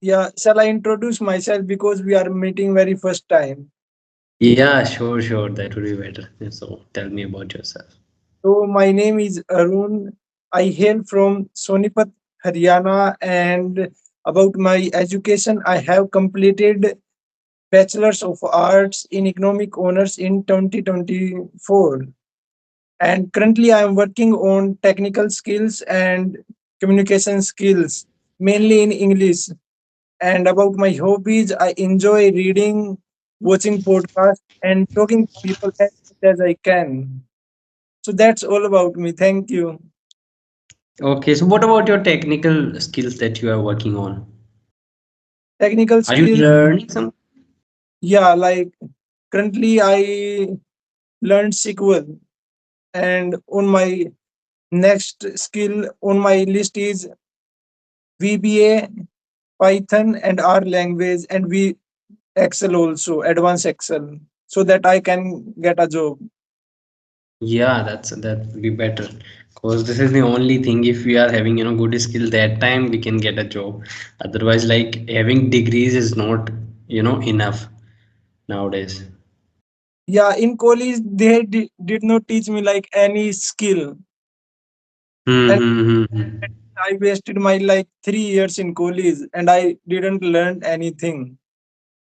Yeah, shall I introduce myself because we are meeting very first time? Yeah, sure. That would be better. So tell me about yourself. So my name is Arun. I hail from Sonipat, Haryana, and about my education, I have completed Bachelor's of Arts in Economic Honors in 2024. And currently, I am working on technical skills and communication skills, mainly in English. And about my hobbies, I enjoy reading, watching podcasts, and talking to people as much as I can. So that's all about me. Thank you. Okay, so what about your technical skills that you are working on? Technical Are you skills, learning some? yeah, like currently I learned SQL, and on my next skill on my list is VBA, Python, and R language, and we Excel also, advanced Excel, so that I can get a job. Yeah, that would be better. Because this is the only thing. If we are having good skill that time, we can get a job. Otherwise, like having degrees is not enough nowadays. Yeah, in college they did not teach me like any skill, and Hmm. I wasted my like 3 years in college, and I didn't learn anything.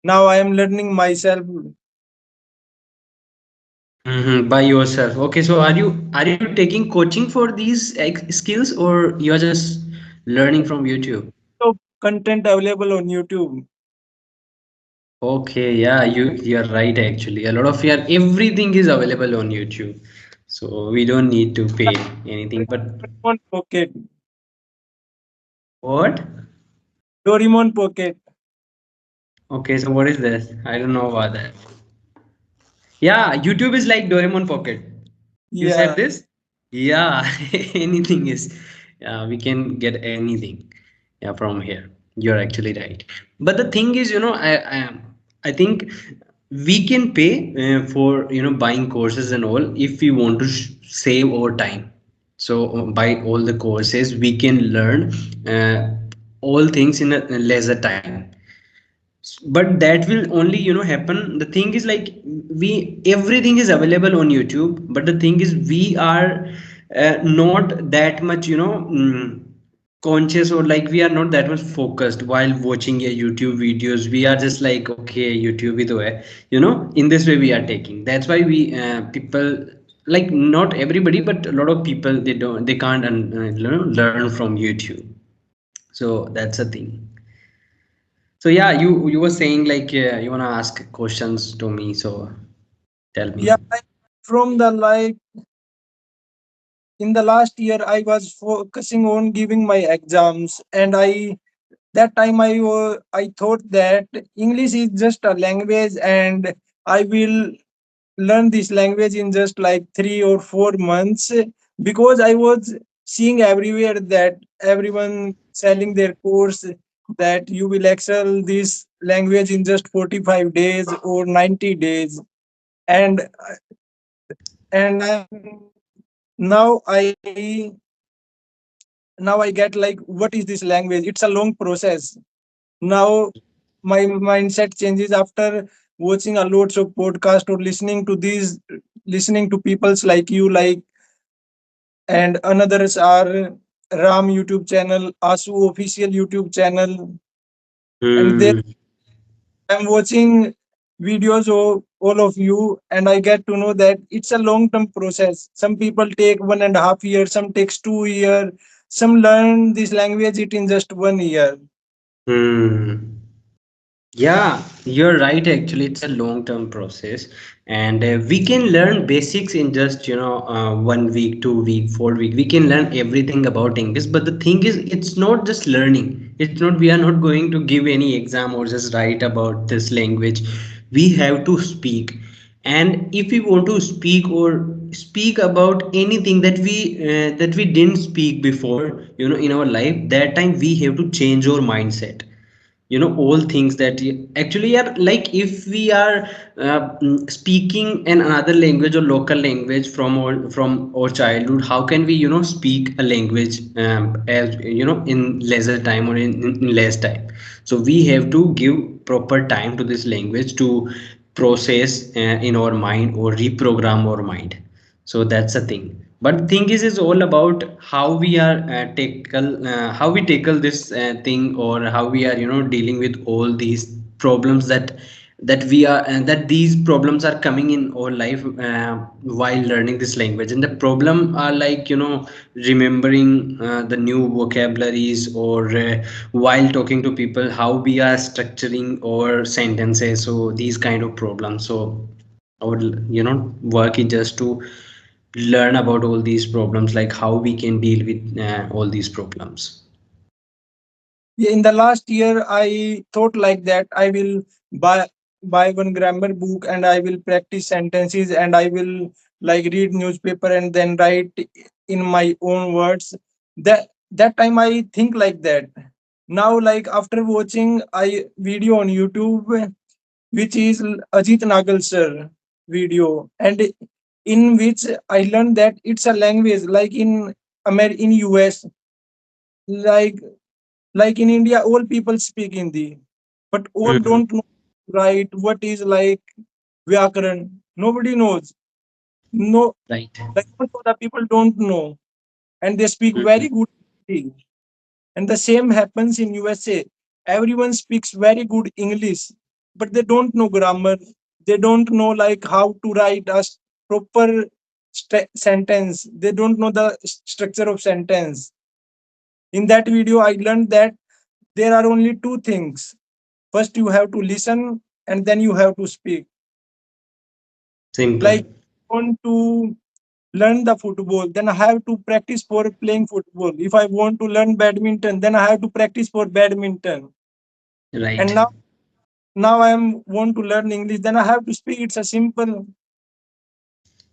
Now I am learning myself. By yourself. Okay, so are you taking coaching for these skills or you are just learning from YouTube? So content available on YouTube. Okay, yeah, you're right actually. A lot of your everything is available on YouTube. So we don't need to pay anything. But Doraemon Pocket. what? Doraemon Pocket. Okay, so what is this? I don't know about that. Yeah, YouTube is like Doraemon Pocket. You said Yeah, this? Yeah, anything is. Yeah, we can get anything. Yeah, from here. You're actually right. But the thing is, I think we can pay for buying courses and all if we want to save our time. So by all the courses, we can learn all things in a lesser time, but that will only happen. The thing is like we everything is available on YouTube, but the thing is we are not that much conscious, or like we are not that much focused while watching a YouTube videos. We are just like, okay, YouTube is the way, in this way we are taking. That's why we people, like not everybody but a lot of people, they can't learn from YouTube. So that's a thing. So yeah, you were saying like you wanna ask questions to me, so tell me. yeah. From the like in the last year, I was focusing on giving my exams, and that time I thought that English is just a language, and I will learn this language in just like 3 or 4 months, because I was seeing everywhere that everyone selling their course that you will excel this language in just 45 days or 90 days. And and now i now I get like, what is this language? It's a long process. Now my mindset changes after watching a lots of podcast or listening to peoples like you, like, and anoters are Ram YouTube channel, Asu official YouTube channel, and then Hmm. I'm watching videos of all of you, and I get to know that it's a long term process. Some people take 1.5 years, some takes 2 year, some learn this language it in just 1 year. Hmm. Yeah, you're right. Actually, it's a long-term process, and we can learn basics in just 1 week, 2 week, 4 week. We can learn everything about English. But the thing is, it's not just learning. It's not. We are not going to give any exam or just write about this language. We have to speak, and if we want to speak about anything that we didn't speak before, in our life, that time we have to change our mindset. all things that actually are like, if we are speaking in another language or local language from our childhood, how can we speak a language as in lesser time or in less time? So we have to give proper time to this language to process in our mind or reprogram our mind. So that's the thing. But the thing is all about how we are how we tackle this thing, or how we are dealing with all these problems that we are and that these problems are coming in our life while learning this language. And the problem are like remembering the new vocabularies, or while talking to people, how we are structuring our sentences. So these kind of problems. So our work is just to learn about all these problems, like how we can deal with all these problems. Yeah, in the last year, I thought like that I will buy buy one grammar book and I will practice sentences and I will like read newspaper and then write in my own words. That time I think like that. Now, like after watching I video on YouTube, which is Ajit Nagal sir video, and in which I learned that it's a language like in US, like like in India, all people speak Hindi, but all Mhm. don't know right what is like Vyakaran. Nobody knows. No, Right. like most of the people don't know, and they speak Mhm. very good Hindi. And the same happens in USA. Everyone speaks very good English, but they don't know grammar. They don't know like how to write a proper sentence. They don't know the structure of sentence. In that video, I learned that there are only two things. First, you have to listen, and then you have to speak. Simple. Like, want to learn the football, then I have to practice for playing football. If I want to learn badminton, then I have to practice for badminton. And Right. now I am want to learn English, then I have to speak. It's a simple.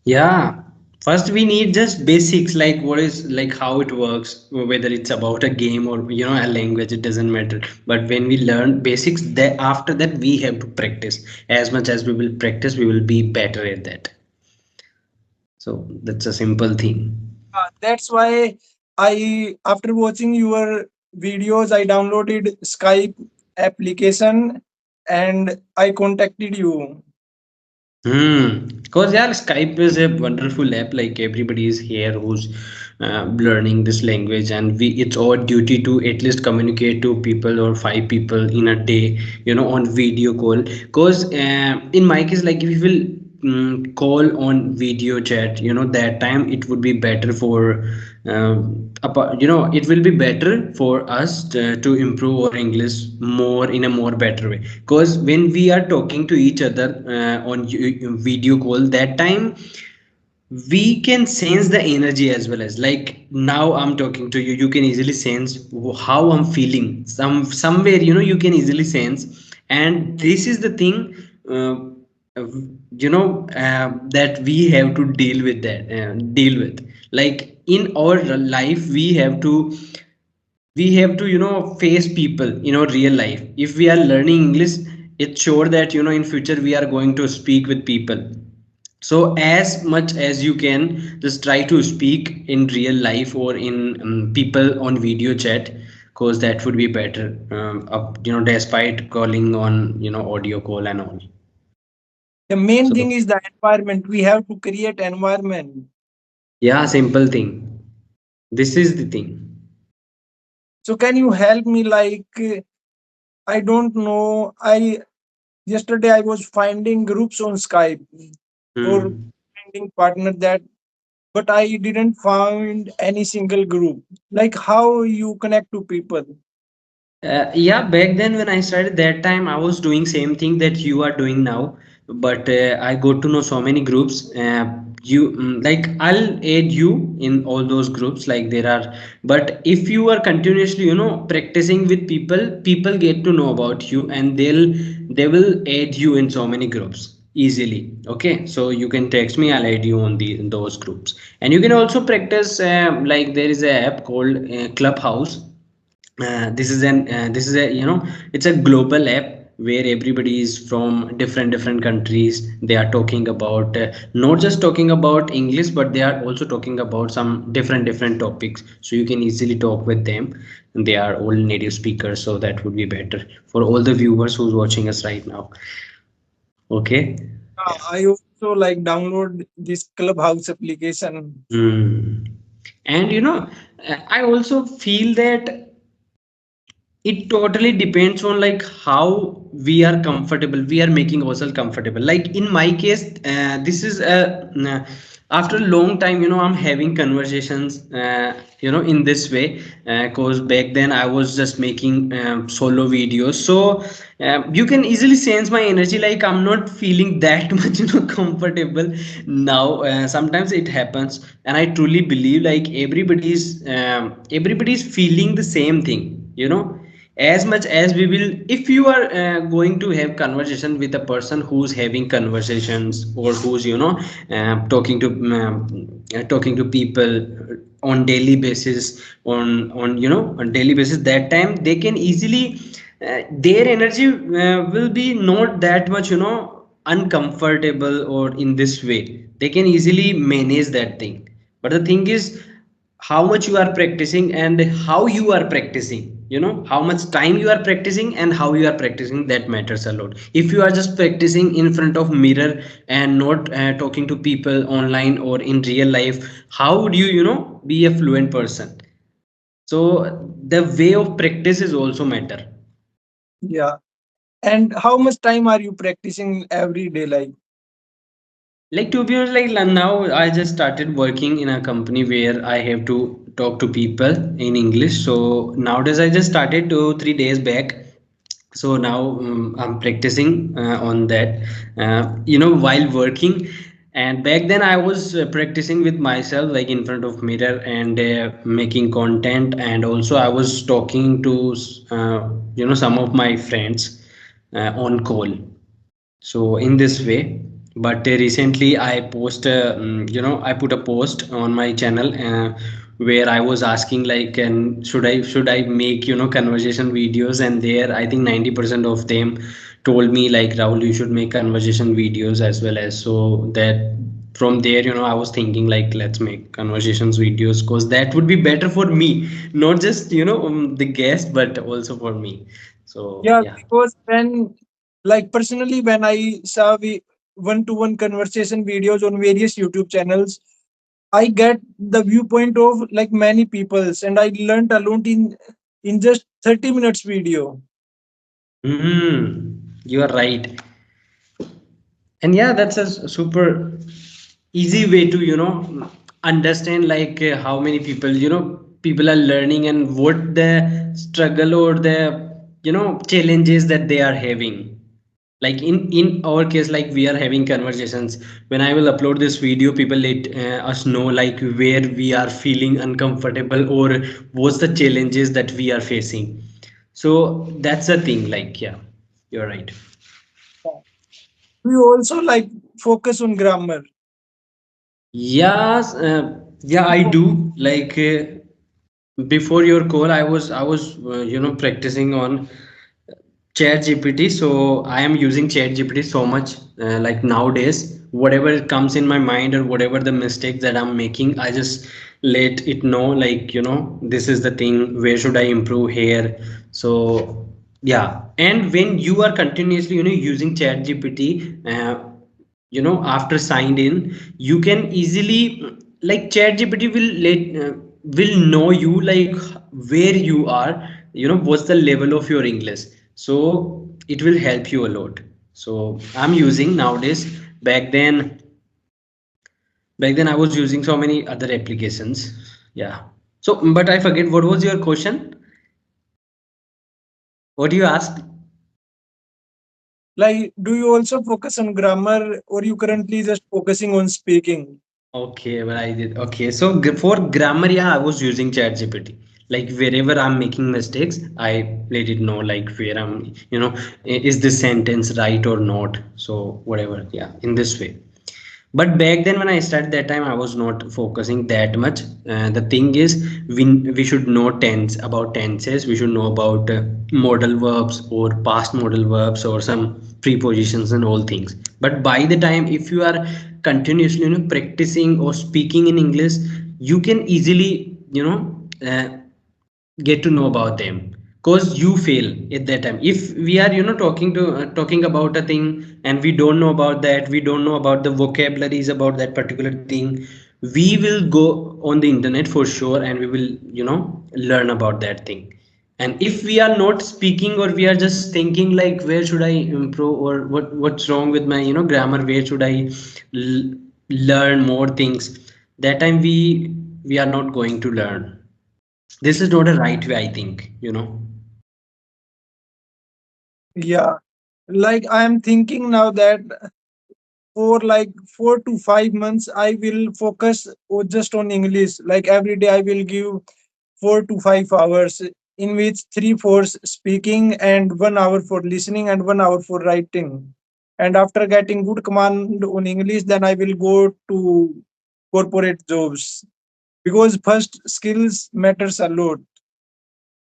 Yeah, first we need just basics, like what is, like how it works, whether it's about a game or a language, it doesn't matter. But when we learn basics, that after that we have to practice. As much as we will practice, we will be better at that. So that's a simple thing. That's why I, after watching your videos, I downloaded Skype application and I contacted you. Because yeah, Skype is a wonderful app. Like everybody is here who's learning this language, and we it's our duty to at least communicate to people or five people in a day, on video call. Because in my case, like if you will call on video chat, that time it would be better for it will be better for us to improve our English more in a more better way. Because when we are talking to each other on video call, that time we can sense the energy, as well as like now I'm talking to you, you can easily sense how I'm feeling. Somewhere you can easily sense. And this is the thing, uh, uh, that we have to deal with, like in our life we have to face people in our real life. If we are learning English, it's sure that in future we are going to speak with people. So as much as you can, just try to speak in real life or in people on video chat, because that would be better, despite calling on audio call and all. The main So thing is the environment. We have to create environment. yeah, simple thing. This is the thing. So can you help me? Like I don't know. I yesterday I was finding groups on Skype for Hmm. finding partner that, but I didn't find any single group. Like how you connect to people. Yeah, back then when I started that time, I was doing same thing that you are doing now. But I got to know so many groups. Like I'll add you in all those groups. Like there are, but if you are continuously, practicing with people, people get to know about you, and they will add you in so many groups easily. Okay, so you can text me, I'll add you on those groups. And you can also practice. Like there is a app called Clubhouse. This is a, you know, it's a global app where everybody is from different countries. They are talking about not just talking about English, but they are also talking about some different topics, so you can easily talk with them, and they are all native speakers, so that would be better for all the viewers who's watching us right now. Okay. I also like download this Clubhouse application. Hmm. And you know, I also feel that it totally depends on like how we are comfortable, we are making ourselves comfortable. Like in my case, this is a after a long time, you know, I'm having conversations, you know, in this way, because back then I was just making solo videos. So you can easily sense my energy, like I'm not feeling that much, you know, comfortable now. Sometimes it happens, and I truly believe like everybody's feeling the same thing, you know. As much as we will, if you are going to have conversation with a person who's having conversations, or who's, you know, talking to people on daily basis, on you know, on daily basis, that time they can easily their energy will be not that much, you know, uncomfortable, or in this way they can easily manage that thing. But the thing is, how much you are practicing and how you are practicing, you know, how much time you are practicing and how you are practicing, that matters a lot. If you are just practicing in front of mirror and not talking to people online or in real life, how would you, you know, be a fluent person? So the way of practice is also matter. Yeah. And how much time are you practicing every day? Like, Like, to be honest, like now I just started working in a company where I have to talk to people in English. So nowadays I just started 2 3 days back. So now I'm practicing on that, you know, while working. And back then I was practicing with myself, like in front of mirror, and making content. And also I was talking to you know, some of my friends on call, so in this way. But recently I post you know, I put a post on my channel where I was asking like, and should I make, you know, conversation videos? And there I think 90% of them told me like, Rahul, you should make conversation videos as well. As so that from there, you know, I was thinking like, let's make conversations videos, because that would be better for me, not just, you know, the guest, but also for me. So yeah, yeah. because when, like personally, when I saw the one-to-one conversation videos on various YouTube channels, I get the viewpoint of like many peoples, and I learned a lot in just 30 minutes video. You are right. And yeah, that's a super easy way to, you know, understand like how many people, you know, people are learning, and what the struggle or the, you know, challenges that they are having. Like in our case, like we are having conversations. When I will upload this video, people let us know like where we are feeling uncomfortable, or what's the challenges that we are facing. So that's the thing, like, yeah, you're right. We also like focus on grammar. Yes, yeah, I do. Like before your call, I was you know, practicing on Chat GPT. So I am using Chat GPT so much. Like nowadays, whatever comes in my mind, or whatever the mistakes that I'm making, I just let it know. Like, you know, this is the thing. Where should I improve here? So yeah. And when you are continuously, you know, using Chat GPT, you know, after signed in, you can easily, like, chat gpt will know you like where you are, you know, what's the level of your English. So it will help you a lot. So I'm using nowadays. Back then back then I was using so many other applications. Yeah. So but I forget, what was your question? What do you ask? Like, do you also focus on grammar, or you currently just focusing on speaking? Okay, well, I did. Okay, so for grammar, yeah, I was using ChatGPT. Like wherever I'm making mistakes, I let it know like where I'm, is this sentence right or not? So whatever, yeah, in this way. But back then when I started, that time I was not focusing that much. The thing is, we should know tenses. We should know about modal verbs or past modal verbs or some prepositions and all things. But by the time, if you are continuously, practicing or speaking in English, you can easily, get to know about them, because you fail at that time. If we are, talking about a thing, and we don't know about that, we don't know about the vocabularies about that particular thing, we will go on the internet for sure, and we will, learn about that thing. And if we are not speaking, or we are just thinking like, where should I improve, or what's wrong with my, grammar, where should I l- learn more things, that time we are not going to learn. This is not a right way, I think. Yeah, like I am thinking now that for like 4 to 5 months I will focus just on English. Like every day I will give 4 to 5 hours, in which three for speaking and 1 hour for listening and 1 hour for writing. And after getting good command on English, then I will go to corporate jobs, because first skills matters a lot.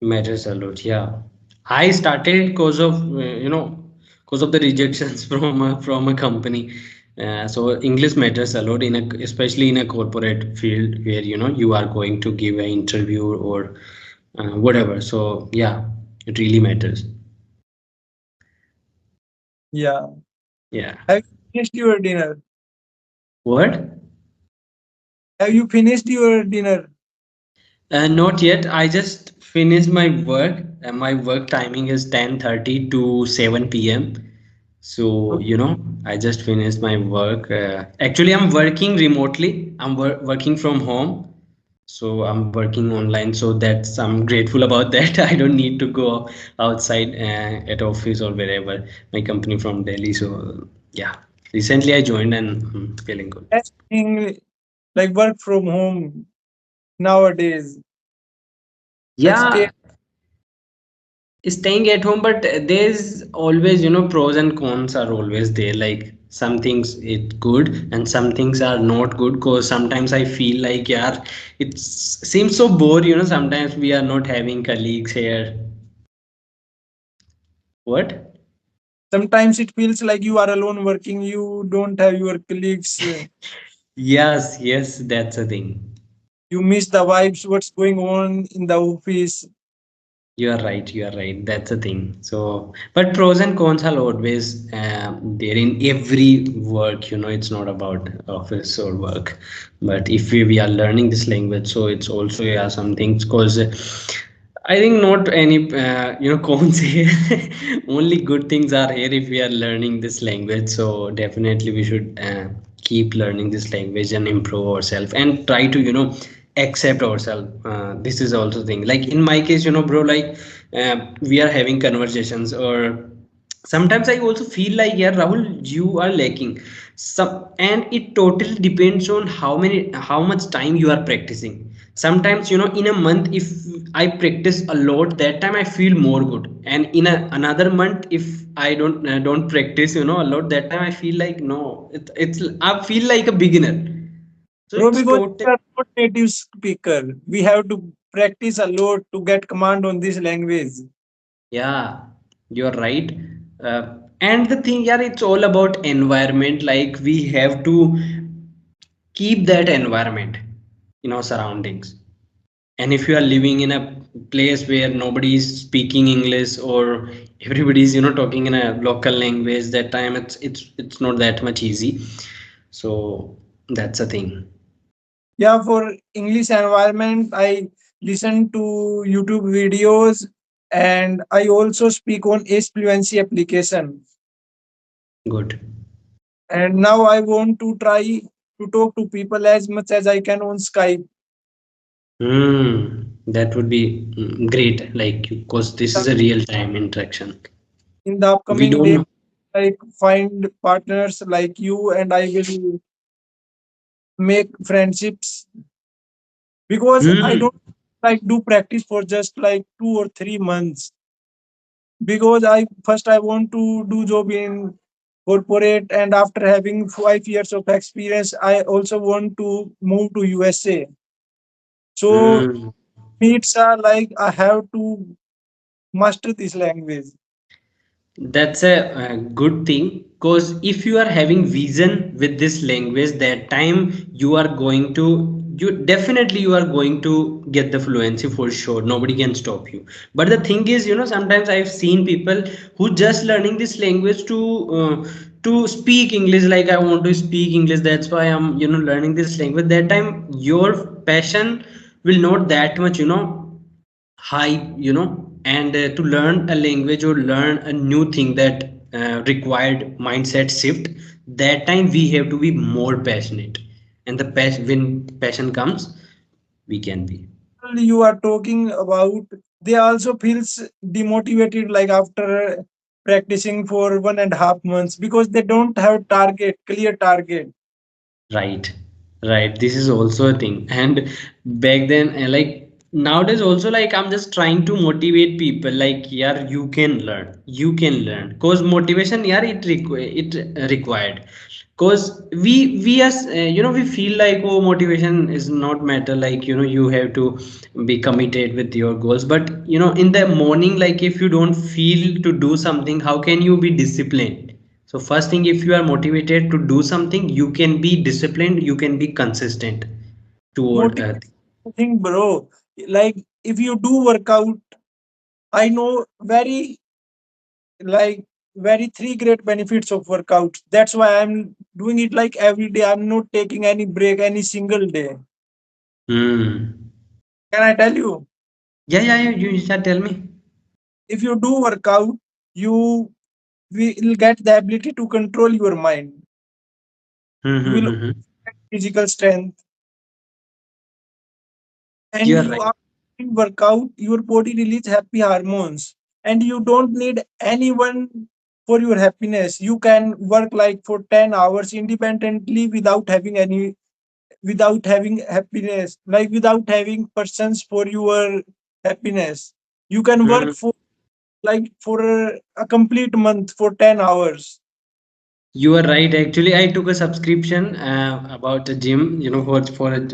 Matters a lot, yeah. I started because of, because of the rejections from a company. So English matters a lot, especially in a corporate field, where you are going to give an interview or whatever. So yeah, it really matters. Yeah. Yeah. Have you finished your dinner? What? Have you finished your dinner? Not yet. I just finished my work, and my work timing is 10:30 to 7 p.m. So, I just finished my work. Actually, I'm working remotely. I'm working from home. So I'm working online. So I'm grateful about that. I don't need to go outside at office or wherever. My company from Delhi. So yeah, recently I joined, and I'm feeling good. Best thing, like work from home nowadays. Like stay. Yeah, staying at home, but there's always, pros and cons are always there. Like some things it's good and some things are not good, because sometimes I feel like, yeah, it seems so bored, sometimes we are not having colleagues here. What? Sometimes it feels like you are alone working. You don't have your colleagues. Yes, yes, that's a thing. You miss the vibes. What's going on in the office? You are right. You are right. That's a thing. So, but pros and cons are always there in every work. It's not about office or work. But if we are learning this language, so it's also, yeah, some things. Because I think not any cons here. Only good things are here if we are learning this language. So definitely we should keep learning this language and improve ourselves, and try to accept ourselves. This is also thing, like in my case, bro, like we are having conversations, or sometimes I also feel like, yeah, Rahul, you are lacking some, and it totally depends on how much time you are practicing. Sometimes, in a month, if I practice a lot, that time I feel more good, and in another month, if I don't practice, a lot, that time I feel like, no, it's I feel like a beginner. So Bro, it's because total. we are not native speaker, we have to practice a lot to get command on this language. Yeah, you're right. And the thing, yeah, it's all about environment. Like we have to keep that environment in our surroundings. And if you are living in a place where nobody is speaking English, or everybody's, talking in a local language, that time it's not that much easy. So that's a thing. Yeah, for English environment, I listen to YouTube videos, and I also speak on Ace Fluency application. Good. And now I want to try to talk to people as much as I can on Skype. That would be great. Like, because this is a real time interaction. In the We upcoming don't day, know. like find partners like you, and I will make friendships, because I Hmm. don't like do practice for just like 2 or 3 months, because I want to do job in corporate, and after having 5 years of experience, I also want to move to USA. So Hmm. it's like I have to master this language. That's a good thing, because if you are having vision with this language, that time you definitely you are going to get the fluency for sure. Nobody can stop you. But the thing is, sometimes I've seen people who just learning this language to speak English. Like, I want to speak English, that's why I'm learning this language. That time your passion will not that much high, and to learn a language or learn a new thing that required mindset shift. That time we have to be more passionate, and when passion comes, we can be You are talking about, they also feels demotivated like after practicing for 1.5 months because they don't have clear target. right. Right, this is also a thing. And back then, like nowadays also, like I'm just trying to motivate people, like, yeah, you can learn, because motivation, yeah, it required, because we as we feel like, oh, motivation is not matter, like you have to be committed with your goals. But in the morning, like if you don't feel to do something, how can you be disciplined? So first thing, if you are motivated to do something, you can be disciplined, you can be consistent toward Motivation thing, bro. Like if you do workout, I know like very three great benefits of workout. That's why I'm doing it like every day. I'm not taking any break any single day. hmm. Can I tell you? Yeah, yeah, yeah, you shall tell me. If you do workout, you will get the ability to control your mind. Hmm, You hmm, will hmm, hmm. physical strength, and You're you right. are in workout, your body release happy hormones, and you don't need anyone for your happiness. You can work like for 10 hours independently without having happiness, like without having persons for your happiness. You can work Hmm. for like for a complete month for 10 hours. You are right. Actually, I took a subscription about a gym,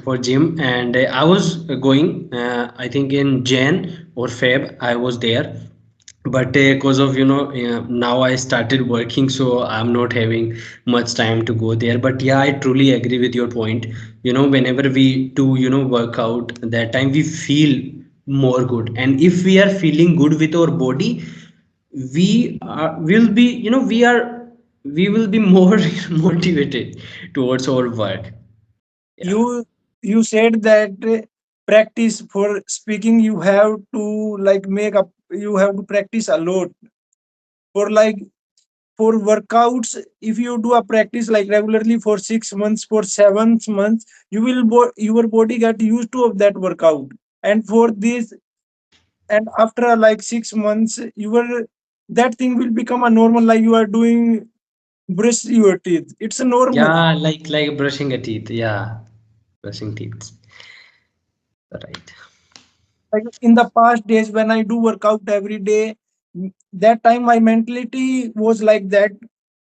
for gym, and I was going. I think in Jan or Feb, I was there, but because of now I started working, so I'm not having much time to go there. But yeah, I truly agree with your point. Whenever we do work out, that time we feel more good, and if we are feeling good with our body, we are will be we will be more motivated towards our work. Yeah. You said that practice for speaking, you have to like make up, you have to practice a lot for like for workouts. If you do a practice like regularly for 6 months, for 7 months, your body get used to of that workout. And for this, and after like 6 months, your that thing will become a normal, like you are doing brush your teeth, it's a normal. Yeah, like brushing a teeth. Yeah, brushing teeth. Right. Like in the past days when I do workout every day, that time my mentality was like that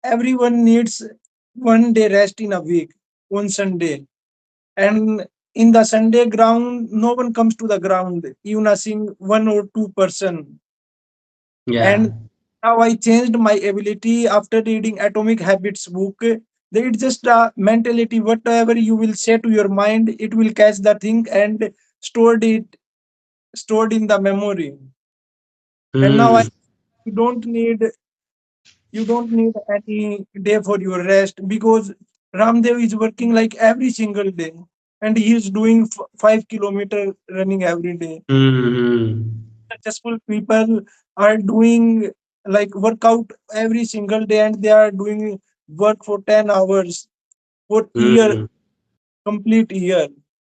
everyone needs 1 day rest in a week on Sunday. And in the Sunday ground, no one comes to the ground, even a one or two person. Yeah. And now I changed my ability after reading Atomic Habits book. That it's just a mentality. Whatever you will say to your mind, it will catch the thing and stored in the memory. And now Hmm. you don't need you don't need any day for your rest because Ramdev is working like every single day, and he is doing 5 kilometer running every day. Hmm. Successful people are doing like workout every single day, and they are doing work for 10 hours for year, Hmm. complete year.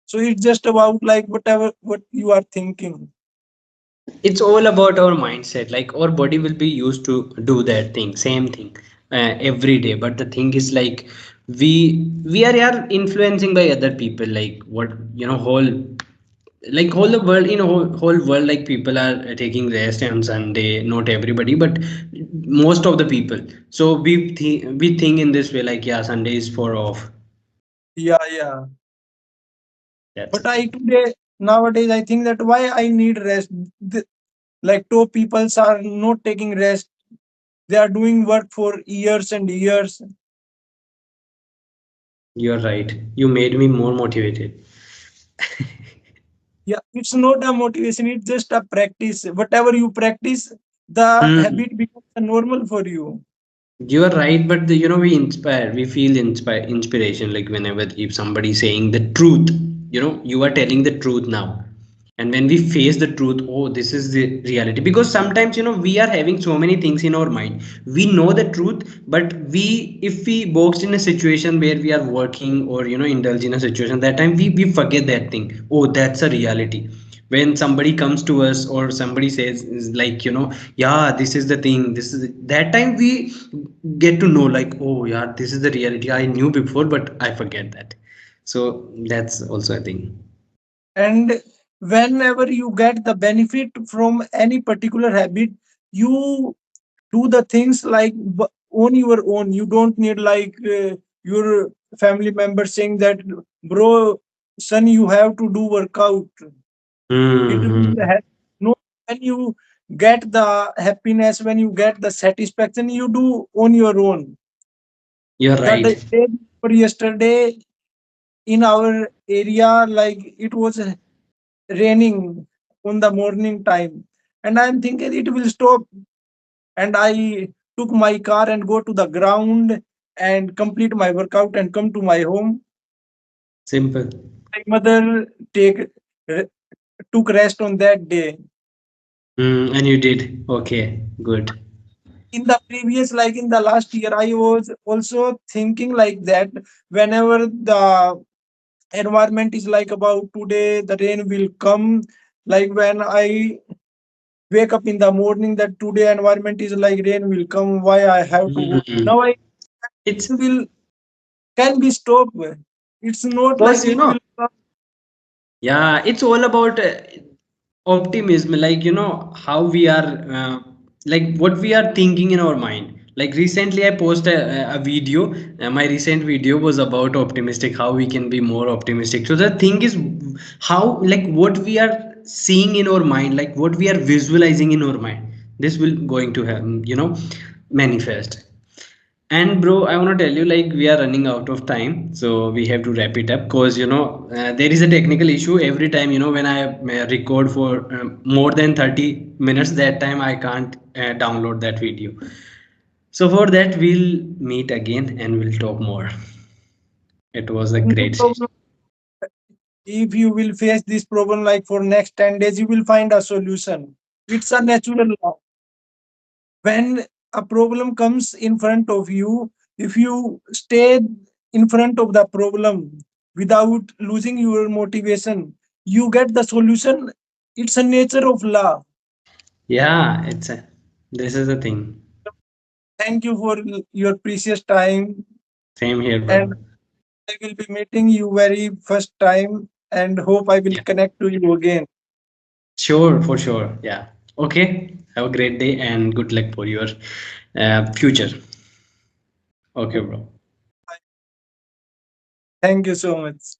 So it's just about like whatever what you are thinking. It's all about our mindset. Like our body will be used to do that thing, same thing, every day. But the thing is, like we are influencing by other people. Like what whole like whole the world in whole world, like people are taking rest on Sunday, not everybody, but most of the people. So we think in this way, like, yeah, Sunday is for off. Yeah, yeah. That's the But I thing. today nowadays I think that why I need rest. Like top peoples are not taking rest. They are doing work for years and years. You're right, you made me more motivated. Yeah, it's not a motivation, it's just a practice. Whatever you practice, the Hmm. habit becomes a normal for you. You are right, but we inspire, we feel inspiration, like whenever if somebody saying the truth, you are telling the truth now. And when we face the truth, oh, this is the reality. Because sometimes, we are having so many things in our mind. We know the truth, but if we boxed in a situation where we are working or, indulge in a situation, that time we forget that thing. Oh, that's a reality. When somebody comes to us or somebody says is like, yeah, this is the thing, this is that time we get to know, like, oh yeah, this is the reality, I knew before but I forget that. So that's also a thing. And whenever you get the benefit from any particular habit, you do the things like on your own. You don't need like your family member saying that, bro, son, you have to do workout. It Hmm. will help. No, when you get the happiness, when you get the satisfaction, you do on your own. You're The right. day before yesterday in our area, like it was raining on the morning time, and I'm thinking it will stop. And I took my car and go to the ground and complete my workout and come to my home. Simple. My mother re- took rest on that day. And you did okay, good. In the previous, like in the last year, I was also thinking like that. Whenever the environment is like about today the rain will come, like when I wake up in the morning that today environment is like rain will come, why I have to work Hmm. now. I It's will can be stopped. It's not because like it will come. yeah, it's all about optimism, like how we are, like what we are thinking in our mind. Like recently I posted a video. My recent video was about optimistic, how we can be more optimistic. So the thing is, how, like what we are seeing in our mind, like what we are visualizing in our mind, this will going to have, manifest. and bro, I want to tell you, like, we are running out of time, so we have to wrap it up because there is a technical issue every time. When I record for more than 30 minutes, that time I can't download that video. So for that, we'll meet again and we'll talk more. It was a No great session. problem. If you will face this problem like for next 10 days, you will find a solution. It's a natural law. When a problem comes in front of you, if you stay in front of the problem without losing your motivation, you get the solution. It's a nature of law. Yeah, this is the thing. Thank you for your precious time, Same here, and bro. I will be meeting you very first time and hope I will Yeah, connect to you again. sure, for sure. Yeah. Okay. Have a great day and good luck for your future. Okay, bro. Thank you so much.